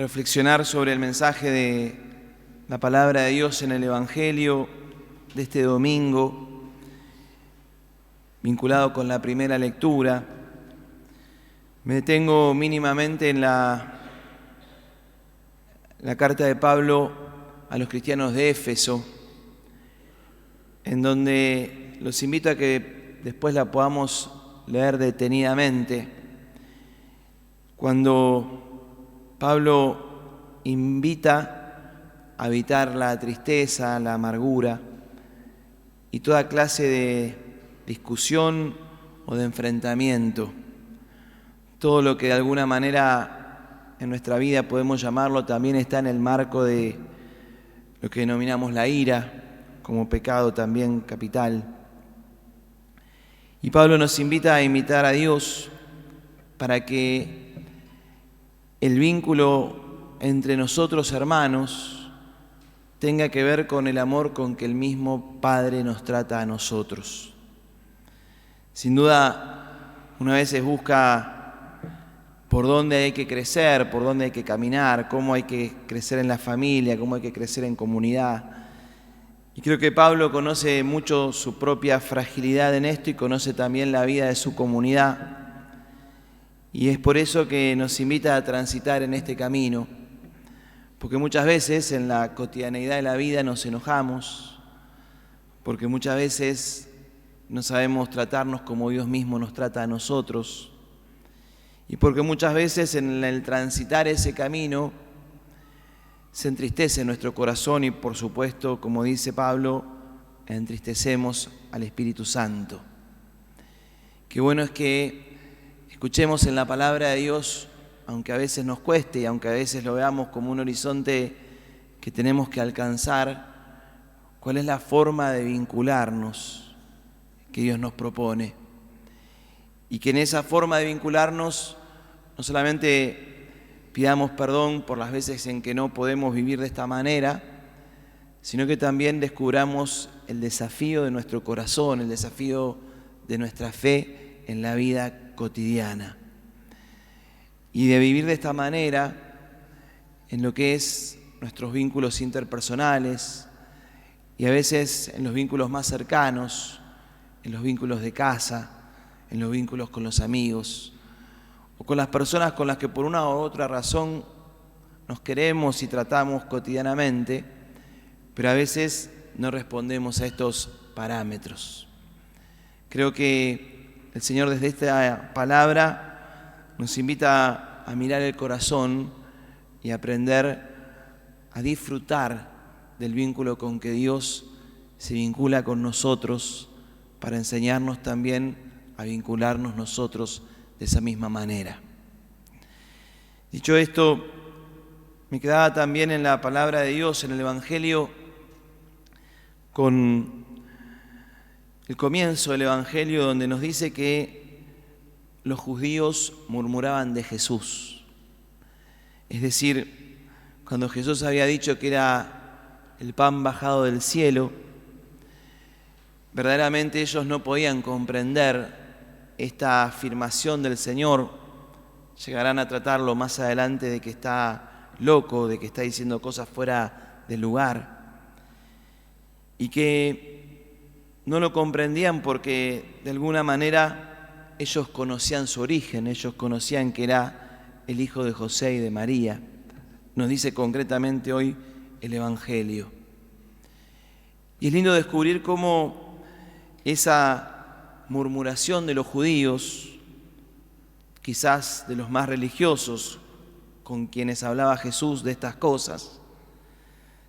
reflexionar sobre el mensaje de la palabra de Dios en el Evangelio de este domingo, vinculado con la primera lectura. Me detengo mínimamente en la carta de Pablo a los cristianos de Éfeso, en donde los invito a que después la podamos leer detenidamente, cuando Pablo invita a evitar la tristeza, la amargura y toda clase de discusión o de enfrentamiento. Todo lo que de alguna manera en nuestra vida podemos llamarlo también está en el marco de lo que denominamos la ira, como pecado también capital. Y Pablo nos invita a imitar a Dios para que el vínculo entre nosotros hermanos tenga que ver con el amor con que el mismo Padre nos trata a nosotros. Sin duda, una vez se busca por dónde hay que crecer, por dónde hay que caminar, cómo hay que crecer en la familia, cómo hay que crecer en comunidad. Y creo que Pablo conoce mucho su propia fragilidad en esto y conoce también la vida de su comunidad. Y es por eso que nos invita a transitar en este camino. Porque muchas veces en la cotidianeidad de la vida nos enojamos, porque muchas veces no sabemos tratarnos como Dios mismo nos trata a nosotros, y porque muchas veces en el transitar ese camino se entristece nuestro corazón y, por supuesto, como dice Pablo, entristecemos al Espíritu Santo. Qué bueno es que escuchemos en la palabra de Dios, aunque a veces nos cueste y aunque a veces lo veamos como un horizonte que tenemos que alcanzar, cuál es la forma de vincularnos que Dios nos propone. Y que en esa forma de vincularnos no solamente pidamos perdón por las veces en que no podemos vivir de esta manera, sino que también descubramos el desafío de nuestro corazón, el desafío de nuestra fe en la vida cotidiana. Y de vivir de esta manera en lo que es nuestros vínculos interpersonales y a veces en los vínculos más cercanos, en los vínculos de casa, en los vínculos con los amigos o con las personas con las que por una u otra razón nos queremos y tratamos cotidianamente, pero a veces no respondemos a estos parámetros. Creo que el Señor desde esta palabra nos invita a mirar el corazón y a aprender a disfrutar del vínculo con que Dios se vincula con nosotros para enseñarnos también a vincularnos nosotros de esa misma manera. Dicho esto, me quedaba también en la palabra de Dios, en el Evangelio, con el comienzo del Evangelio donde nos dice que los judíos murmuraban de Jesús. Es decir, cuando Jesús había dicho que era el pan bajado del cielo, verdaderamente ellos no podían comprender esta afirmación del Señor. Llegarán a tratarlo más adelante de que está loco, de que está diciendo cosas fuera de lugar. Y que no lo comprendían porque de alguna manera ellos conocían su origen, ellos conocían que era el hijo de José y de María. Nos dice concretamente hoy el Evangelio. Y es lindo descubrir cómo esa murmuración de los judíos, quizás de los más religiosos con quienes hablaba Jesús de estas cosas,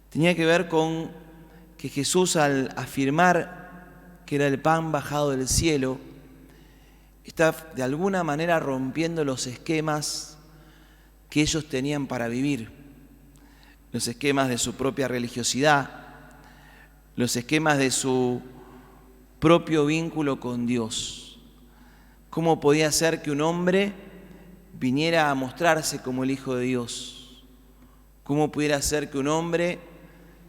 tenía que ver con que Jesús, al afirmar que era el pan bajado del cielo, está de alguna manera rompiendo los esquemas que ellos tenían para vivir, los esquemas de su propia religiosidad, los esquemas de su propio vínculo con Dios. ¿Cómo podía ser que un hombre viniera a mostrarse como el Hijo de Dios? ¿Cómo pudiera ser que un hombre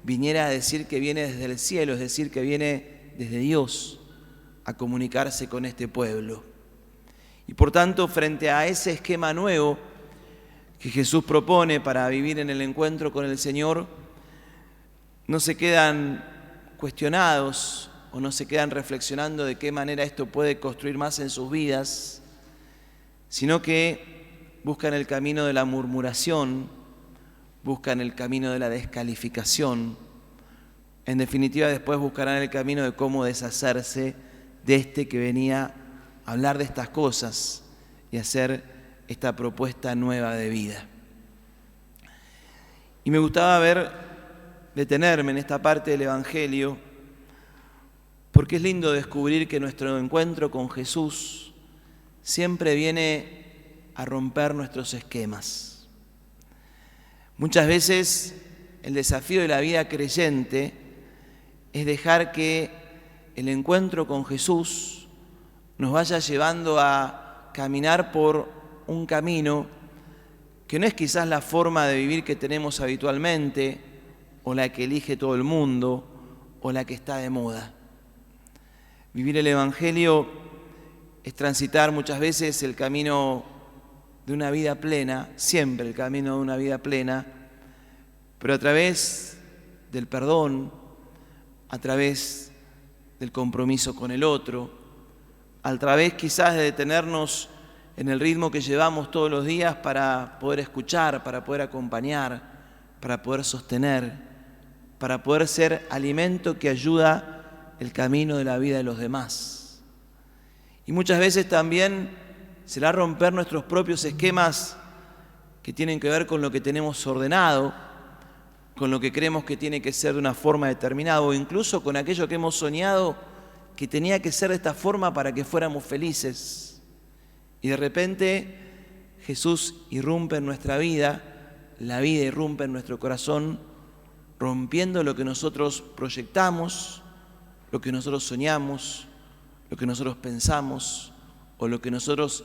viniera a decir que viene desde el cielo, es decir, que viene desde Dios a comunicarse con este pueblo? Y por tanto, frente a ese esquema nuevo que Jesús propone para vivir en el encuentro con el Señor no se quedan cuestionados o no se quedan reflexionando de qué manera esto puede construir más en sus vidas, sino que buscan el camino de la murmuración, buscan el camino de la descalificación. En definitiva, después buscarán el camino de cómo deshacerse de este que venía a hablar de estas cosas y hacer esta propuesta nueva de vida. Y me gustaba detenerme en esta parte del Evangelio, porque es lindo descubrir que nuestro encuentro con Jesús siempre viene a romper nuestros esquemas. Muchas veces el desafío de la vida creyente es dejar que el encuentro con Jesús nos vaya llevando a caminar por un camino que no es quizás la forma de vivir que tenemos habitualmente, o la que elige todo el mundo, o la que está de moda. Vivir el Evangelio es transitar muchas veces el camino de una vida plena, siempre el camino de una vida plena, pero a través del perdón, a través del compromiso con el otro, a través quizás de detenernos en el ritmo que llevamos todos los días para poder escuchar, para poder acompañar, para poder sostener, para poder ser alimento que ayuda el camino de la vida de los demás. Y muchas veces también será romper nuestros propios esquemas que tienen que ver con lo que tenemos ordenado, con lo que creemos que tiene que ser de una forma determinada, o incluso con aquello que hemos soñado que tenía que ser de esta forma para que fuéramos felices. Y de repente Jesús irrumpe en nuestra vida, la vida irrumpe en nuestro corazón, rompiendo lo que nosotros proyectamos, lo que nosotros soñamos, lo que nosotros pensamos o lo que nosotros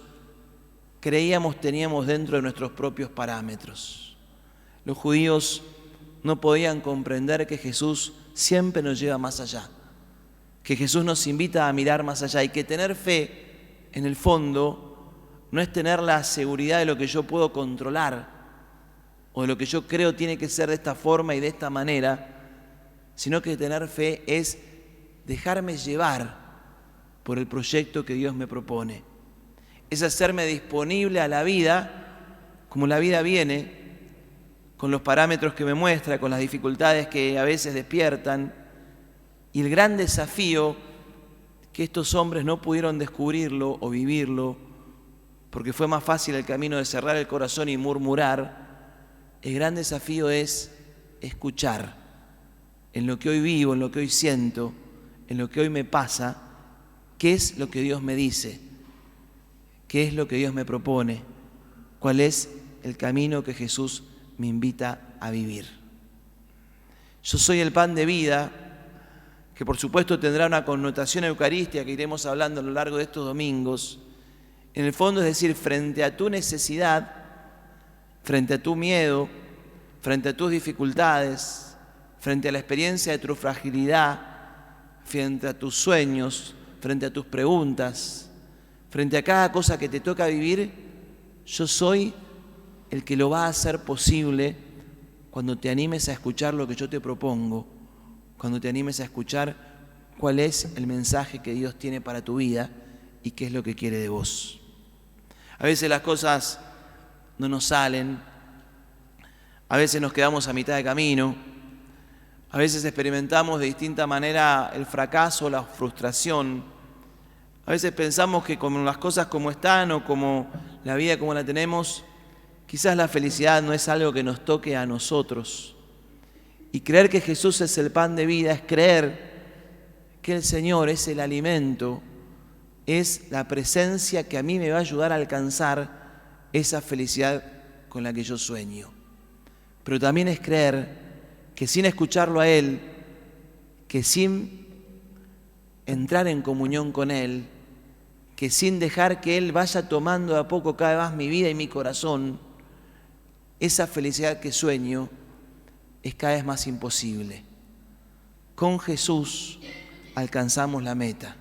creíamos teníamos dentro de nuestros propios parámetros. Los judíos no podían comprender que Jesús siempre nos lleva más allá, que Jesús nos invita a mirar más allá y que tener fe, en el fondo, no es tener la seguridad de lo que yo puedo controlar o de lo que yo creo tiene que ser de esta forma y de esta manera, sino que tener fe es dejarme llevar por el proyecto que Dios me propone. Es hacerme disponible a la vida como la vida viene, con los parámetros que me muestra, con las dificultades que a veces despiertan, y el gran desafío que estos hombres no pudieron descubrirlo o vivirlo, porque fue más fácil el camino de cerrar el corazón y murmurar. El gran desafío es escuchar en lo que hoy vivo, en lo que hoy siento, en lo que hoy me pasa, qué es lo que Dios me dice, qué es lo que Dios me propone, cuál es el camino que Jesús me invita a vivir. Yo soy el pan de vida, que por supuesto tendrá una connotación eucarística que iremos hablando a lo largo de estos domingos. En el fondo es decir, frente a tu necesidad, frente a tu miedo, frente a tus dificultades, frente a la experiencia de tu fragilidad, frente a tus sueños, frente a tus preguntas, frente a cada cosa que te toca vivir, yo soy el que lo va a hacer posible cuando te animes a escuchar lo que yo te propongo, cuando te animes a escuchar cuál es el mensaje que Dios tiene para tu vida y qué es lo que quiere de vos. A veces las cosas no nos salen, a veces nos quedamos a mitad de camino, a veces experimentamos de distinta manera el fracaso, la frustración, a veces pensamos que con las cosas como están o como la vida como la tenemos, quizás la felicidad no es algo que nos toque a nosotros. Y creer que Jesús es el pan de vida es creer que el Señor es el alimento, es la presencia que a mí me va a ayudar a alcanzar esa felicidad con la que yo sueño. Pero también es creer que sin escucharlo a Él, que sin entrar en comunión con Él, que sin dejar que Él vaya tomando de a poco cada vez más mi vida y mi corazón, esa felicidad que sueño es cada vez más imposible. Con Jesús alcanzamos la meta.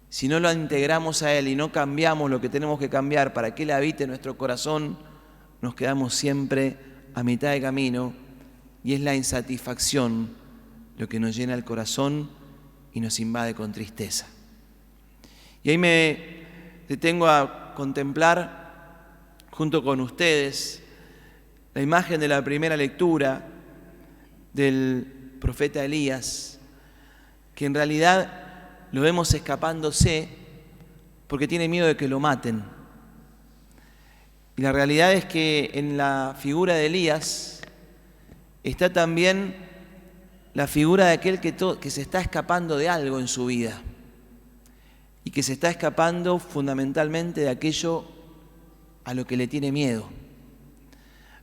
Si no lo integramos a Él y no cambiamos lo que tenemos que cambiar para que Él habite en nuestro corazón, nos quedamos siempre a mitad de camino y es la insatisfacción lo que nos llena el corazón y nos invade con tristeza. Y ahí me detengo a contemplar junto con ustedes la imagen de la primera lectura del profeta Elías, que en realidad lo vemos escapándose porque tiene miedo de que lo maten. Y la realidad es que en la figura de Elías está también la figura de aquel que se está escapando de algo en su vida y que se está escapando fundamentalmente de aquello a lo que le tiene miedo.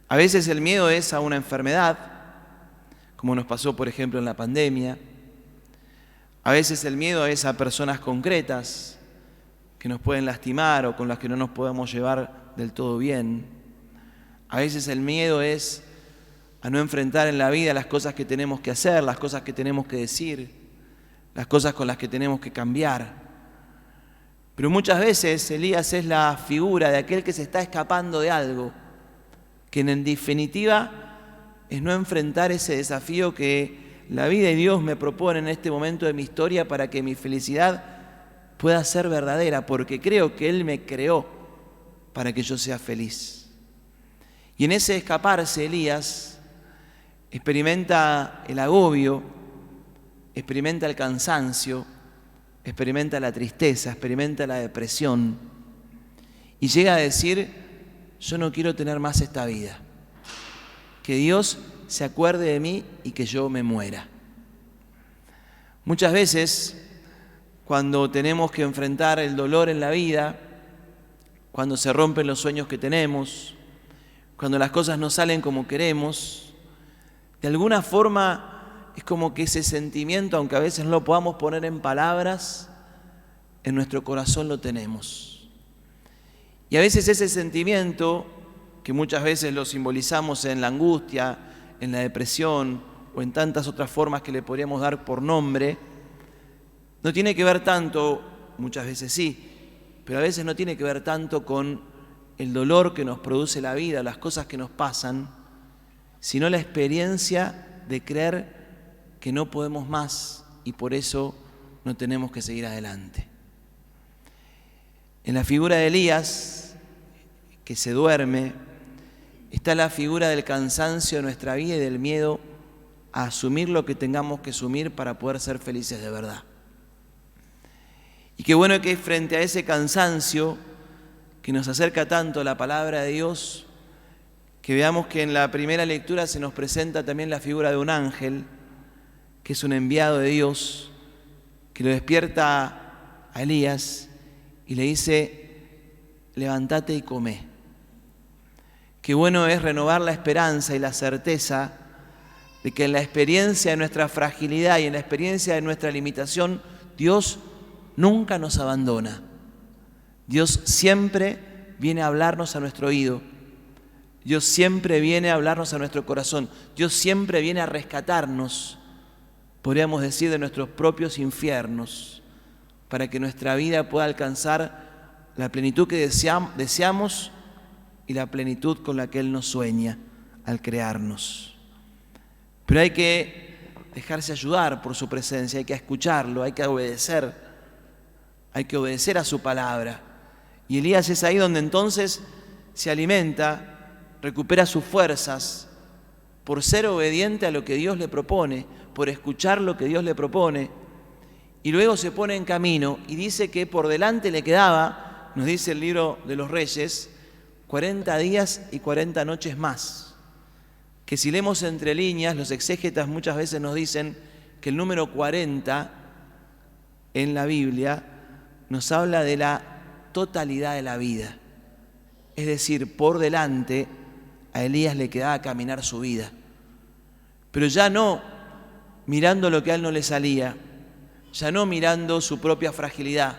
A veces el miedo es a una enfermedad, como nos pasó por ejemplo en la pandemia. A veces el miedo es a personas concretas que nos pueden lastimar o con las que no nos podemos llevar del todo bien. A veces el miedo es a no enfrentar en la vida las cosas que tenemos que hacer, las cosas que tenemos que decir, las cosas con las que tenemos que cambiar. Pero muchas veces Elías es la figura de aquel que se está escapando de algo, que en definitiva es no enfrentar ese desafío que la vida y Dios me proponen en este momento de mi historia para que mi felicidad pueda ser verdadera, porque creo que Él me creó para que yo sea feliz. Y en ese escaparse, Elías experimenta el agobio, experimenta el cansancio, experimenta la tristeza, experimenta la depresión y llega a decir: yo no quiero tener más esta vida, que Dios se acuerde de mí y que yo me muera. Muchas veces, cuando tenemos que enfrentar el dolor en la vida, cuando se rompen los sueños que tenemos, cuando las cosas no salen como queremos, de alguna forma es como que ese sentimiento, aunque a veces no lo podamos poner en palabras, en nuestro corazón lo tenemos. Y a veces ese sentimiento, que muchas veces lo simbolizamos en la angustia, en la depresión o en tantas otras formas que le podríamos dar por nombre, no tiene que ver tanto, muchas veces sí, pero a veces no tiene que ver tanto con el dolor que nos produce la vida, las cosas que nos pasan, sino la experiencia de creer que no podemos más y por eso no tenemos que seguir adelante. En la figura de Elías, que se duerme, está la figura del cansancio de nuestra vida y del miedo a asumir lo que tengamos que asumir para poder ser felices de verdad. Y qué bueno que frente a ese cansancio que nos acerca tanto a la palabra de Dios, que veamos que en la primera lectura se nos presenta también la figura de un ángel, que es un enviado de Dios, que lo despierta a Elías y le dice: levántate y come. Qué bueno es renovar la esperanza y la certeza de que en la experiencia de nuestra fragilidad y en la experiencia de nuestra limitación, Dios nunca nos abandona. Dios siempre viene a hablarnos a nuestro oído. Dios siempre viene a hablarnos a nuestro corazón. Dios siempre viene a rescatarnos, podríamos decir, de nuestros propios infiernos, para que nuestra vida pueda alcanzar la plenitud que deseamos y la plenitud con la que Él nos sueña al crearnos. Pero hay que dejarse ayudar por su presencia, hay que escucharlo, hay que obedecer a su palabra. Y Elías es ahí donde entonces se alimenta, recupera sus fuerzas por ser obediente a lo que Dios le propone, por escuchar lo que Dios le propone, y luego se pone en camino y dice que por delante le quedaba, nos dice el libro de los Reyes, 40 días y 40 noches más. Que si leemos entre líneas, los exégetas muchas veces nos dicen que el número 40 en la Biblia nos habla de la totalidad de la vida. Es decir, por delante a Elías le quedaba caminar su vida. Pero ya no mirando lo que a él no le salía, ya no mirando su propia fragilidad,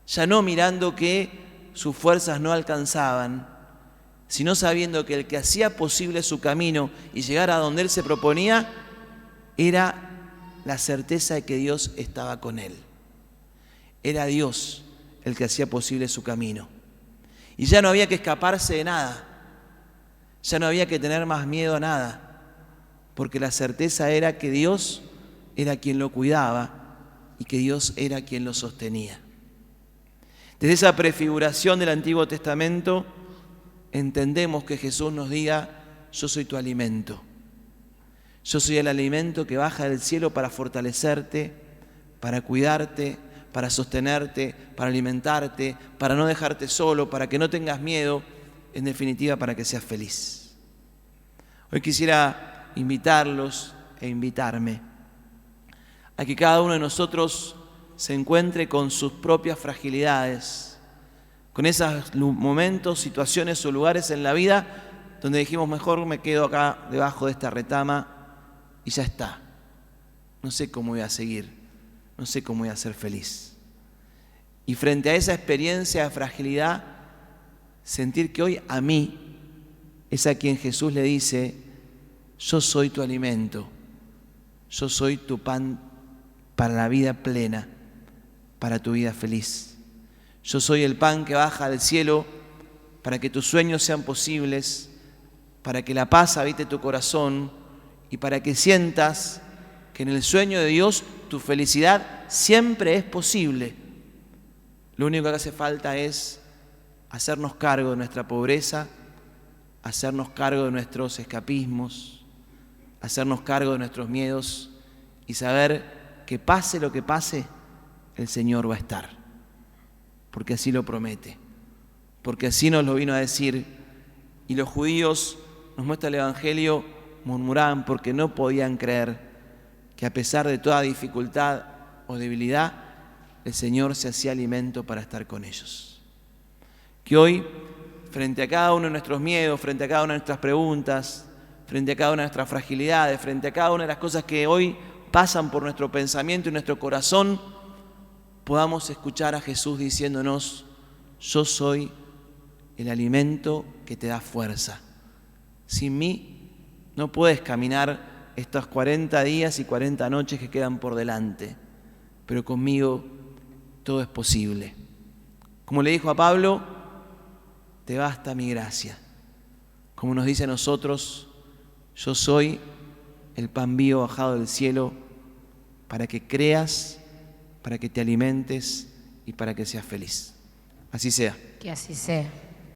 ya no mirando que sus fuerzas no alcanzaban, sino sabiendo que el que hacía posible su camino y llegar a donde él se proponía era la certeza de que Dios estaba con él. Era Dios el que hacía posible su camino. Y ya no había que escaparse de nada, Ya no había que tener más miedo a nada, porque la certeza era que Dios era quien lo cuidaba y que Dios era quien lo sostenía. Desde esa prefiguración del Antiguo Testamento entendemos que Jesús nos diga: yo soy tu alimento. Yo soy el alimento que baja del cielo para fortalecerte, para cuidarte, para sostenerte, para alimentarte, para no dejarte solo, para que no tengas miedo, en definitiva, para que seas feliz. Hoy quisiera invitarlos e invitarme a que cada uno de nosotros se encuentre con sus propias fragilidades, con esos momentos, situaciones o lugares en la vida donde dijimos: mejor me quedo acá debajo de esta retama y ya está. No sé cómo voy a seguir, no sé cómo voy a ser feliz. Y frente a esa experiencia de fragilidad, sentir que hoy a mí es a quien Jesús le dice: yo soy tu alimento, yo soy tu pan para la vida plena, para tu vida feliz. Yo soy el pan que baja del cielo para que tus sueños sean posibles, para que la paz habite tu corazón y para que sientas que en el sueño de Dios tu felicidad siempre es posible. Lo único que hace falta es hacernos cargo de nuestra pobreza, hacernos cargo de nuestros escapismos, hacernos cargo de nuestros miedos y saber que pase lo que pase, el Señor va a estar, porque así lo promete, porque así nos lo vino a decir. Y los judíos, nos muestra el Evangelio, murmuraban porque no podían creer que a pesar de toda dificultad o debilidad, el Señor se hacía alimento para estar con ellos. Que hoy, frente a cada uno de nuestros miedos, frente a cada una de nuestras preguntas, frente a cada una de nuestras fragilidades, frente a cada una de las cosas que hoy pasan por nuestro pensamiento y nuestro corazón, podamos escuchar a Jesús diciéndonos: yo soy el alimento que te da fuerza. Sin mí no puedes caminar estos 40 días y 40 noches que quedan por delante, pero conmigo todo es posible. Como le dijo a Pablo: te basta mi gracia. Como nos dice a nosotros: yo soy el pan vivo bajado del cielo para que creas, para que te alimentes y para que seas feliz. Así sea. Que así sea.